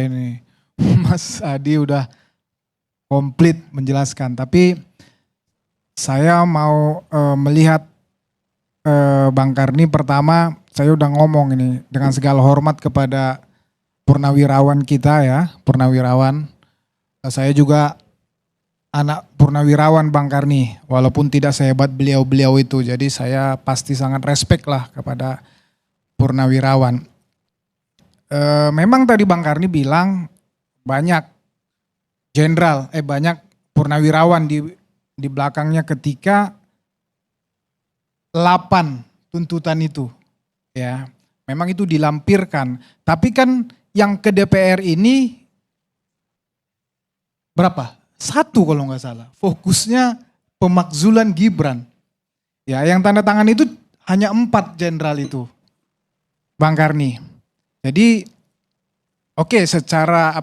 Ini Mas Adi udah komplit menjelaskan, tapi saya mau melihat Bang Karni. Pertama, saya udah ngomong ini dengan segala hormat kepada purnawirawan kita ya, purnawirawan. Saya juga anak purnawirawan Bang Karni, walaupun tidak sehebat beliau-beliau itu. Jadi saya pasti sangat respect lah kepada purnawirawan. Memang tadi Bang Karni bilang banyak banyak purnawirawan di belakangnya ketika 8 tuntutan itu, ya. Memang itu dilampirkan, tapi kan yang ke DPR ini berapa? 1 kalau nggak salah. Fokusnya pemakzulan Gibran. Ya, yang tanda tangan itu hanya 4 jenderal itu, Bang Karni. Jadi oke, secara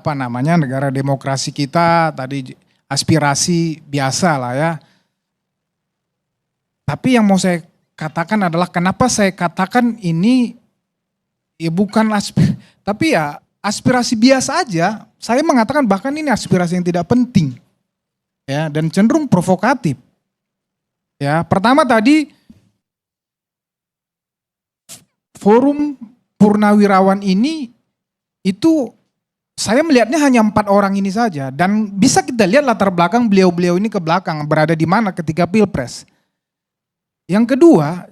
negara demokrasi kita tadi aspirasi biasa lah ya. Tapi yang mau saya katakan adalah kenapa saya katakan ini ya bukan tapi ya aspirasi biasa aja. Saya mengatakan bahkan ini aspirasi yang tidak penting. Ya, dan cenderung provokatif. Ya, pertama tadi forum purnawirawan ini itu saya melihatnya hanya 4 orang ini saja, dan bisa kita lihat latar belakang beliau-beliau ini ke belakang berada di mana ketika Pilpres. Yang kedua,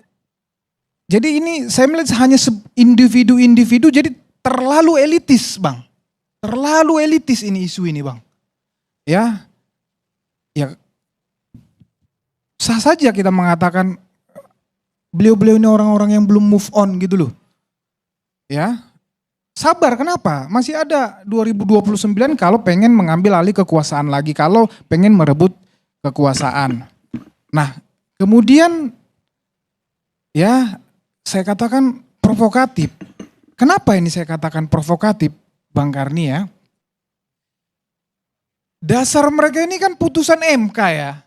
jadi ini saya melihat hanya individu-individu, jadi terlalu elitis, Bang. Terlalu elitis ini isu ini, Bang. Ya. Ya. Sah saja kita mengatakan beliau-beliau ini orang-orang yang belum move on gitu loh. Ya. Sabar, kenapa? Masih ada 2029 kalau pengen mengambil alih kekuasaan lagi, kalau pengen merebut kekuasaan. Nah, kemudian ya saya katakan provokatif. Kenapa ini saya katakan provokatif, Bang Karni ya? Dasar mereka ini kan putusan MK ya,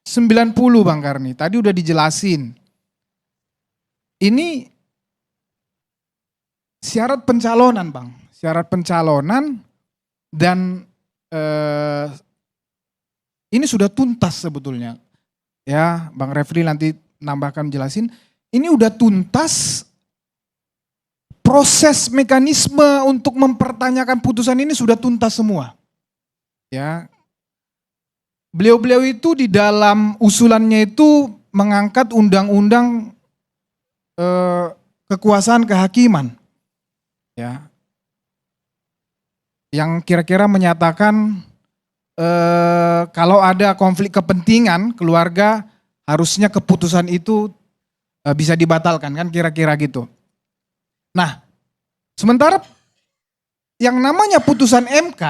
90 Bang Karni, tadi udah dijelasin. Ini syarat pencalonan, Bang. Syarat pencalonan dan ini sudah tuntas sebetulnya. Ya, Bang Refli nanti nambahkan jelasin. Ini udah tuntas, proses mekanisme untuk mempertanyakan putusan ini sudah tuntas semua. Ya. Beliau-beliau itu di dalam usulannya itu mengangkat undang-undang kekuasaan kehakiman. Ya, yang kira-kira menyatakan kalau ada konflik kepentingan keluarga harusnya keputusan itu bisa dibatalkan, kan kira-kira gitu. Nah, sementara yang namanya putusan MK,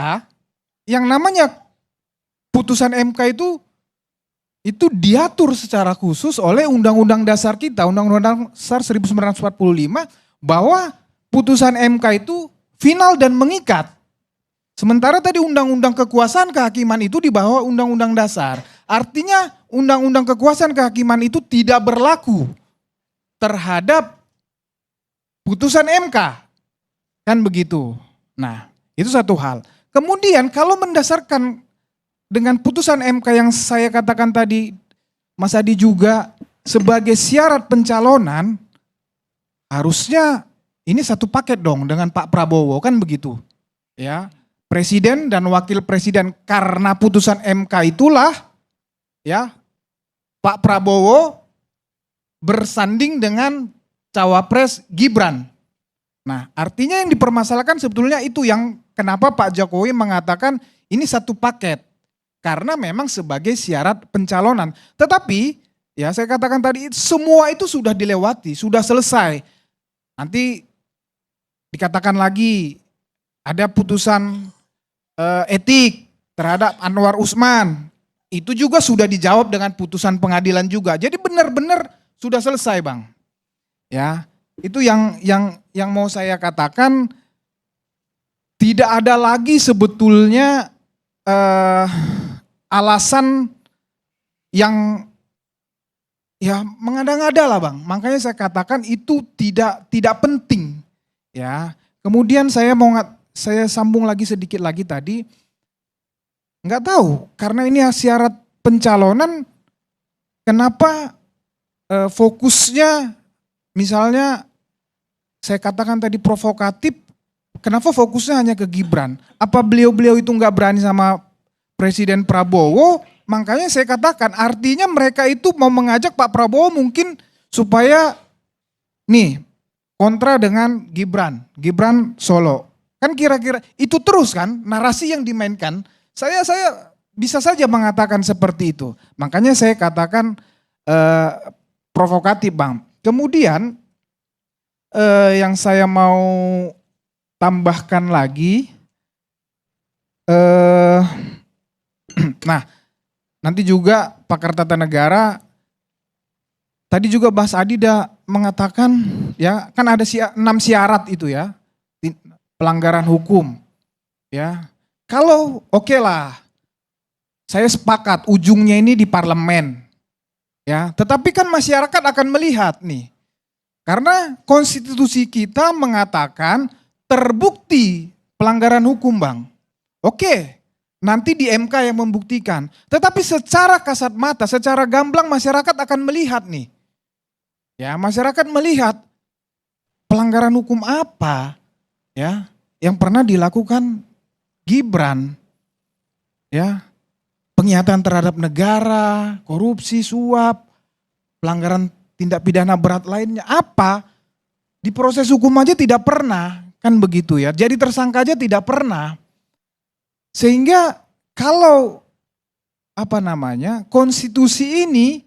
itu diatur secara khusus oleh Undang-Undang Dasar kita, Undang-Undang Dasar 1945, bahwa putusan MK itu final dan mengikat. Sementara tadi Undang-Undang Kekuasaan Kehakiman itu di bawah Undang-Undang Dasar. Artinya Undang-Undang Kekuasaan Kehakiman itu tidak berlaku terhadap putusan MK. Kan begitu. Nah, itu satu hal. Kemudian kalau mendasarkan dengan putusan MK yang saya katakan tadi, Mas Adi juga sebagai syarat pencalonan, harusnya ini satu paket dong dengan Pak Prabowo, kan begitu. Ya, presiden dan wakil presiden, karena putusan MK itulah ya Pak Prabowo bersanding dengan cawapres Gibran. Nah, artinya yang dipermasalahkan sebetulnya itu yang kenapa Pak Jokowi mengatakan ini satu paket. Karena memang sebagai syarat pencalonan. Tetapi ya saya katakan tadi semua itu sudah dilewati, sudah selesai. Nanti dikatakan lagi ada putusan etik terhadap Anwar Usman. Itu juga sudah dijawab dengan putusan pengadilan juga. Jadi benar-benar sudah selesai, Bang. Ya, itu yang mau saya katakan, tidak ada lagi sebetulnya alasan yang ya mengada-ngada lah, Bang. Makanya saya katakan itu tidak penting. Ya. Kemudian saya mau saya sambung lagi sedikit lagi tadi, nggak tahu karena ini syarat pencalonan, kenapa fokusnya misalnya saya katakan tadi provokatif, kenapa fokusnya hanya ke Gibran? Apa beliau-beliau itu nggak berani sama Presiden Prabowo? Makanya saya katakan artinya mereka itu mau mengajak Pak Prabowo mungkin supaya nih kontra dengan Gibran Solo. Kan kira-kira itu terus kan narasi yang dimainkan. Saya bisa saja mengatakan seperti itu. Makanya saya katakan provokatif, Bang. Kemudian yang saya mau tambahkan lagi, nah nanti juga pakar tata negara, tadi juga Mas Adi mengatakan ya kan ada 6 syarat itu ya, pelanggaran hukum ya. Kalau oke lah, saya sepakat ujungnya ini di parlemen ya, tetapi kan masyarakat akan melihat nih, karena konstitusi kita mengatakan terbukti pelanggaran hukum, Bang. Oke, nanti di MK yang membuktikan. Tetapi secara kasat mata, secara gamblang masyarakat akan melihat nih. Ya, masyarakat melihat pelanggaran hukum apa ya yang pernah dilakukan Gibran. Ya. Pengkhianatan terhadap negara, korupsi, suap, pelanggaran tindak pidana berat lainnya apa? Di proses hukum aja tidak pernah, kan begitu ya. Jadi tersangka aja tidak pernah. Sehingga kalau konstitusi ini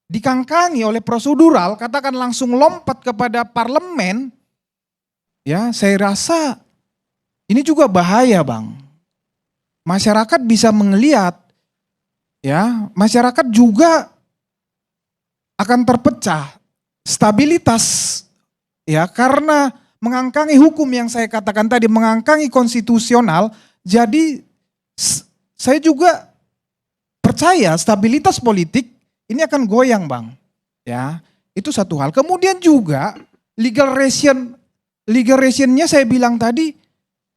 dikangkangi oleh prosedural, katakan langsung lompat kepada parlemen, ya saya rasa ini juga bahaya, Bang. Masyarakat bisa melihat, ya masyarakat juga akan terpecah stabilitas, ya karena mengangkangi hukum yang saya katakan tadi, mengangkangi konstitusional. Jadi saya juga percaya stabilitas politik ini akan goyang, Bang. Ya, itu satu hal. Kemudian juga legal rationnya saya bilang tadi,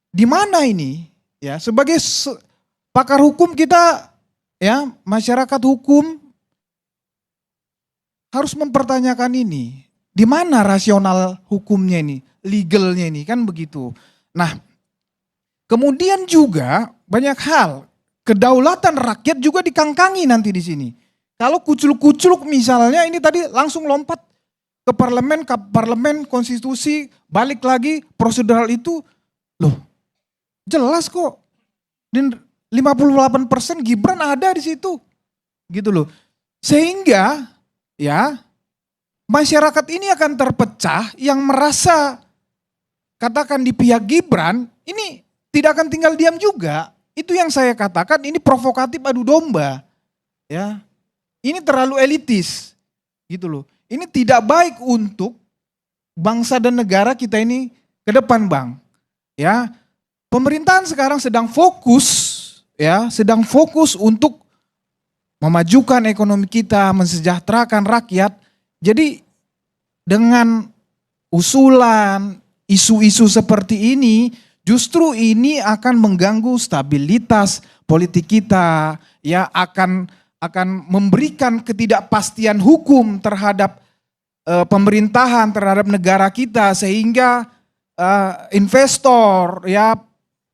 di mana ini? Ya, sebagai pakar hukum kita, ya masyarakat hukum harus mempertanyakan ini. Di mana rasional hukumnya ini, legalnya ini, kan begitu. Nah, kemudian juga banyak hal, kedaulatan rakyat juga dikangkangi nanti di sini. Kalau kuculuk-kuculuk misalnya ini tadi langsung lompat ke parlemen konstitusi, balik lagi prosedural itu, loh jelas kok. Dan 58% Gibran ada di situ. Gitu loh. Sehingga ya masyarakat ini akan terpecah yang merasa katakan di pihak Gibran ini tidak akan tinggal diam juga. Itu yang saya katakan ini provokatif adu domba. Ya. Ini terlalu elitis. Gitu loh. Ini tidak baik untuk bangsa dan negara kita ini ke depan, Bang. Ya. Pemerintahan sekarang sedang fokus untuk memajukan ekonomi kita, mensejahterakan rakyat. Jadi dengan usulan isu-isu seperti ini, justru ini akan mengganggu stabilitas politik kita, ya akan memberikan ketidakpastian hukum terhadap pemerintahan, terhadap negara kita, sehingga investor, ya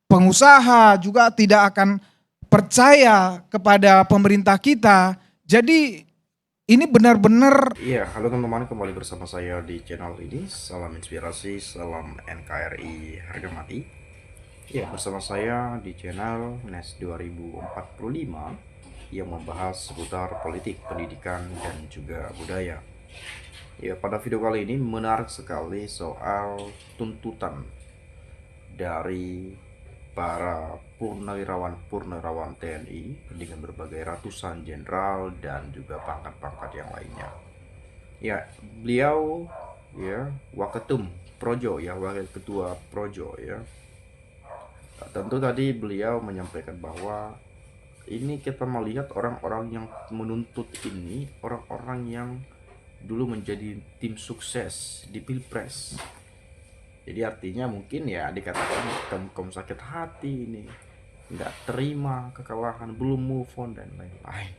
pengusaha juga tidak akan percaya kepada pemerintah kita. Jadi ini benar-benar. Iya, halo teman-teman, kembali bersama saya di channel ini. Salam inspirasi, salam NKRI harga mati. Ya, bersama saya di channel NES 2045 yang membahas seputar politik, pendidikan, dan juga budaya. Ya, pada video kali ini menarik sekali soal tuntutan dari para purnawirawan TNI dengan berbagai ratusan jenderal dan juga pangkat-pangkat yang lainnya. Ya, beliau ya Waketum Projo, ya wakil ketua Projo, ya. Tentu tadi beliau menyampaikan bahwa ini kita melihat orang-orang yang menuntut ini orang-orang yang dulu menjadi tim sukses di Pilpres. Jadi artinya mungkin ya dikatakan kamu sakit hati ini, nggak terima kekalahan, belum move on dan lain-lain.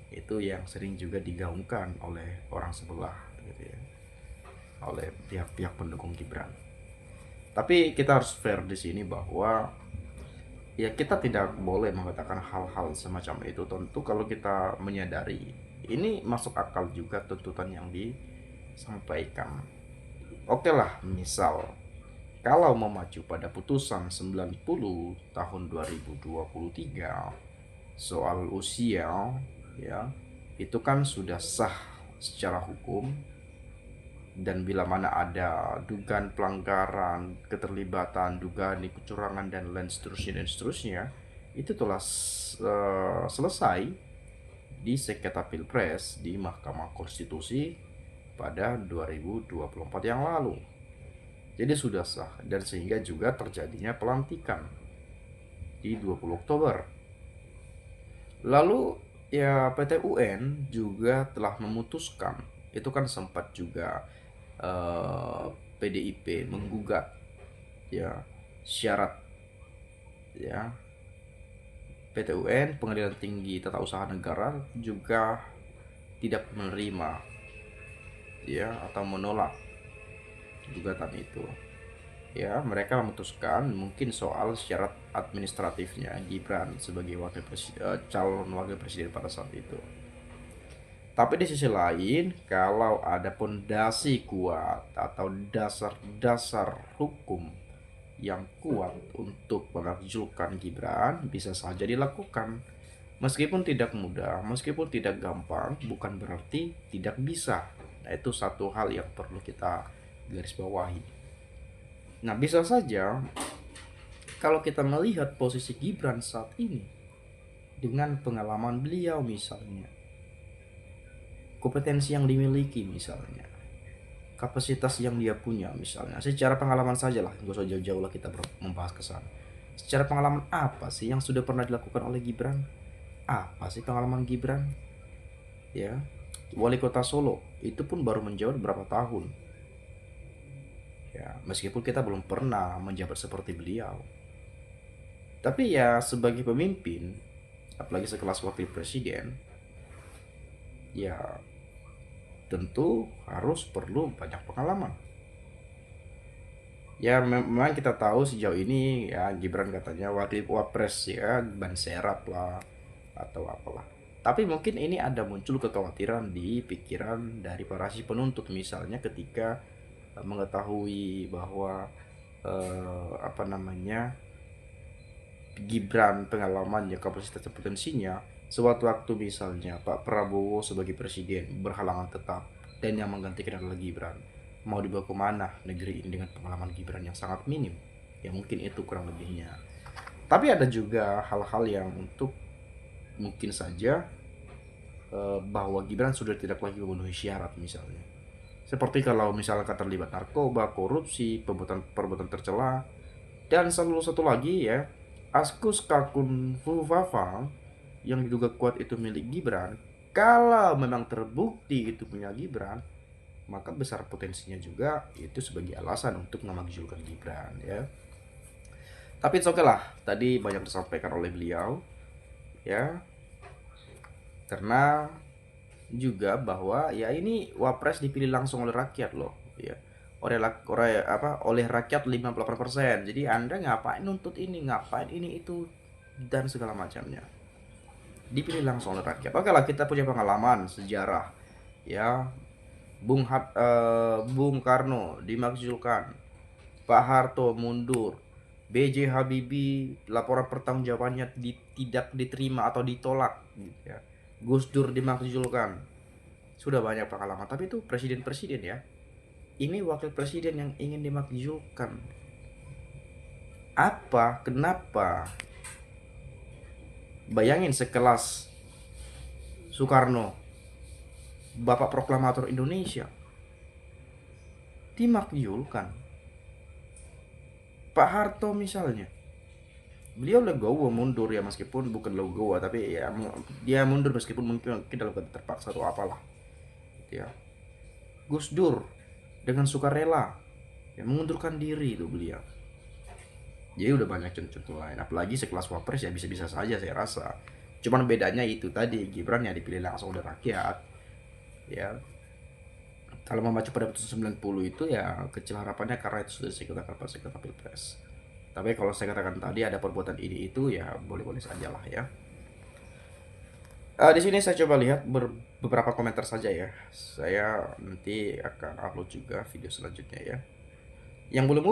Itu yang sering juga digaungkan oleh orang sebelah gitu ya, oleh pihak-pihak pendukung Gibran. Tapi kita harus fair di sini bahwa ya kita tidak boleh mengatakan hal-hal semacam itu. Tentu kalau kita menyadari ini masuk akal juga tuntutan yang disampaikan. Oke lah, misal kalau memacu pada putusan 90 tahun 2023 soal usia, ya itu kan sudah sah secara hukum, dan bila mana ada dugaan pelanggaran, keterlibatan, dugaan kecurangan dan lain seterusnya itu telah selesai di sengketa pilpres di Mahkamah Konstitusi pada 2024 yang lalu. Jadi sudah sah, dan sehingga juga terjadinya pelantikan di 20 Oktober. Lalu ya PT UN juga telah memutuskan, itu kan sempat juga PDIP menggugat ya syarat ya PT UN, Pengadilan Tinggi Tata Usaha Negara juga tidak menerima ya atau menolak gugatan itu. Ya, mereka memutuskan mungkin soal syarat administratifnya Gibran sebagai calon wakil presiden pada saat itu. Tapi di sisi lain, kalau ada pondasi kuat atau dasar-dasar hukum yang kuat untuk memakzulkan Gibran, bisa saja dilakukan. Meskipun tidak mudah, meskipun tidak gampang, bukan berarti tidak bisa. Nah, itu satu hal yang perlu kita garis bawahi. Nah, bisa saja kalau kita melihat posisi Gibran saat ini dengan pengalaman beliau misalnya, kompetensi yang dimiliki misalnya, kapasitas yang dia punya misalnya, secara pengalaman saja lah, gak usah jauh-jauh lah kita membahas ke sana. Secara pengalaman apa sih yang sudah pernah dilakukan oleh Gibran? Apa sih pengalaman Gibran? Ya, wali kota Solo itu pun baru menjabat berapa tahun. Ya, meskipun kita belum pernah menjabat seperti beliau. Tapi ya sebagai pemimpin, apalagi sekelas wakil presiden, ya tentu harus perlu banyak pengalaman. Ya memang kita tahu sejauh ini ya Gibran katanya wakil wapres ya, ban serap lah atau apalah. Tapi mungkin ini ada muncul kekhawatiran di pikiran dari para si penuntut, misalnya ketika mengetahui bahwa Gibran pengalamannya, kapasitas potensinya, sewaktu waktu misalnya Pak Prabowo sebagai presiden berhalangan tetap dan yang menggantikan adalah Gibran, mau dibawa kemana negeri ini dengan pengalaman Gibran yang sangat minim? Ya mungkin itu kurang lebihnya. Tapi ada juga hal-hal yang untuk mungkin saja bahwa Gibran sudah tidak lagi memenuhi syarat, misalnya seperti kalau misalnya terlibat narkoba, korupsi, perbuatan tercela, dan satu lagi ya, Askus Kakun Fufafa yang diduga kuat itu milik Gibran. Kalau memang terbukti itu punya Gibran, maka besar potensinya juga itu sebagai alasan untuk memakzulkan Gibran ya. Tapi oke lah, tadi banyak disampaikan oleh beliau ya, karena juga bahwa ya ini wapres dipilih langsung oleh rakyat loh ya, oleh rakyat 58%. Jadi Anda ngapain nuntut ini, ngapain ini itu dan segala macamnya, dipilih langsung oleh rakyat. Oke lah, kita punya pengalaman sejarah ya, Bung Karno dimakzulkan, Pak Harto mundur, BJ Habibie laporan pertanggungjawabannya tidak diterima atau ditolak gitu ya, Gus Dur dimakzulkan. Sudah banyak pengalaman, tapi itu presiden-presiden ya. Ini wakil presiden yang ingin dimakzulkan. Apa? Kenapa? Bayangin sekelas Soekarno, Bapak Proklamator Indonesia, dimakzulkan. Pak Harto misalnya, beliau legowo mundur ya, meskipun bukan legowo tapi ya dia mundur meskipun mungkin dalam keadaan terpaksa atau apalah ya. Gus Dur dengan sukarela Ya, mengundurkan diri itu beliau. Jadi udah banyak contoh lain. Apalagi sekelas Wapres ya bisa-bisa saja saya rasa. Cuman bedanya itu tadi, Gibran yang dipilih langsung oleh rakyat. Ya, kalau membaca pada putusan 90 itu ya kecil harapannya karena itu sudah dikatakan pas sengketa pilpres. Tapi kalau saya katakan tadi ada perbuatan ini itu ya boleh-boleh saja lah ya. Di sini saya coba lihat beberapa komentar saja ya. Saya nanti akan upload juga video selanjutnya ya. Yang belum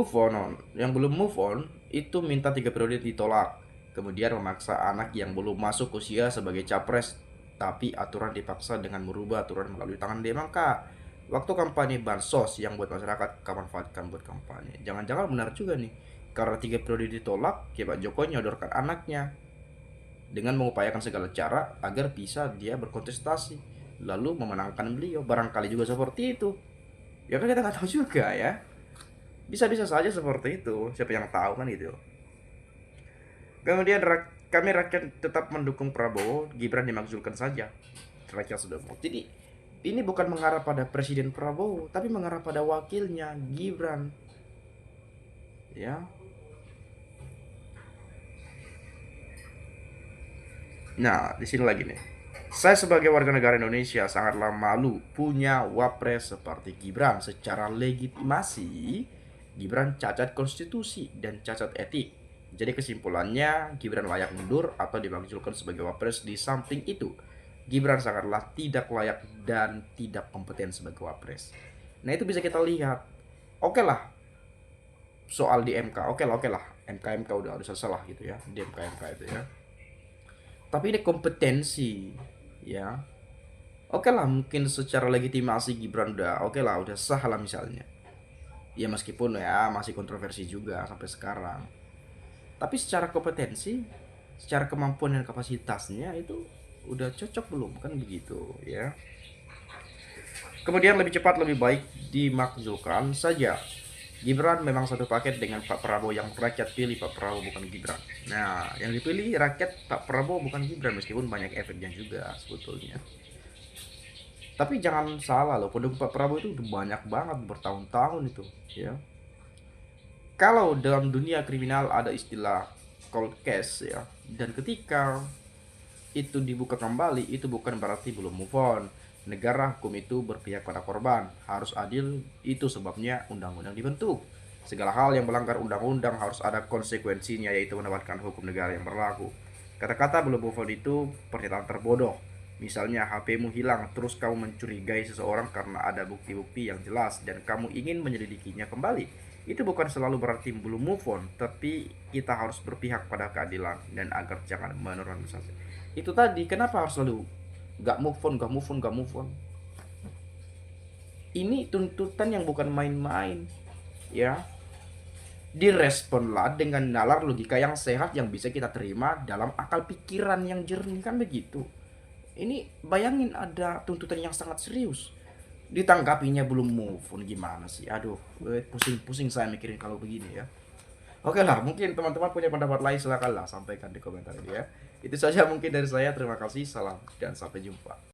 move on itu minta 3 periode ditolak. Kemudian memaksa anak yang belum masuk usia sebagai capres, tapi aturan dipaksa dengan merubah aturan melalui tangan DMK. Waktu kampanye bansos yang buat masyarakat kamu manfaatkan buat kampanye. Jangan-jangan benar juga nih, karena 3 periode ditolak, ya Pak Jokowi nyodorkan anaknya dengan mengupayakan segala cara agar bisa dia berkontestasi lalu memenangkan beliau. Barangkali juga seperti itu. Ya kan kita nggak tahu juga ya. Bisa-bisa saja seperti itu, siapa yang tahu kan gitu. Kemudian kami rakyat tetap mendukung Prabowo, Gibran dimakzulkan saja. Rakyat sudah mau. Jadi ini bukan mengarah pada Presiden Prabowo, tapi mengarah pada wakilnya Gibran. Ya. Nah, di sini lagi nih. Saya sebagai warga negara Indonesia sangatlah malu punya wapres seperti Gibran. Secara legitimasi Gibran cacat konstitusi dan cacat etik. Jadi kesimpulannya Gibran layak mundur atau dimakzulkan sebagai wapres. Di samping itu Gibran sangatlah tidak layak dan tidak kompeten sebagai wapres. Nah itu bisa kita lihat. Oke lah soal di MK, oke lah MK udah salah gitu ya di MK itu ya. Tapi ini kompetensi ya. Oke lah mungkin secara legitimasi Gibran udah sah lah misalnya. Ya meskipun ya masih kontroversi juga sampai sekarang. Tapi secara kompetensi, secara kemampuan dan kapasitasnya itu udah cocok belum kan begitu ya. Kemudian lebih cepat lebih baik dimakzulkan saja. Gibran memang satu paket dengan Pak Prabowo yang rakyat pilih Pak Prabowo bukan Gibran. Nah, yang dipilih rakyat Pak Prabowo bukan Gibran meskipun banyak efeknya juga sebetulnya. Tapi jangan salah loh, pendukung Pak Prabowo itu udah banyak banget bertahun-tahun itu ya. Kalau dalam dunia kriminal ada istilah cold case ya, dan ketika itu dibuka kembali itu bukan berarti belum move on. Negara hukum itu berpihak pada korban, harus adil, itu sebabnya undang-undang dibentuk. Segala hal yang melanggar undang-undang harus ada konsekuensinya, yaitu mendapatkan hukum negara yang berlaku. Kata-kata belum move on itu pernyataan terbodoh. Misalnya HP-mu hilang, terus kamu mencurigai seseorang karena ada bukti-bukti yang jelas dan kamu ingin menyelidikinya kembali. Itu bukan selalu berarti belum move on, tapi kita harus berpihak pada keadilan dan agar jangan menormalisasi. Itu tadi, kenapa harus selalu gak move on? Ini tuntutan yang bukan main-main, ya. Diresponlah dengan nalar logika yang sehat yang bisa kita terima dalam akal pikiran yang jernih kan begitu. Ini bayangin ada tuntutan yang sangat serius, ditanggapinya belum move on, gimana sih? Aduh, pusing-pusing saya mikirin kalau begini ya. Oke lah, mungkin teman-teman punya pendapat lain silakanlah sampaikan di komentar ini ya. Itu saja mungkin dari saya. Terima kasih, salam dan sampai jumpa.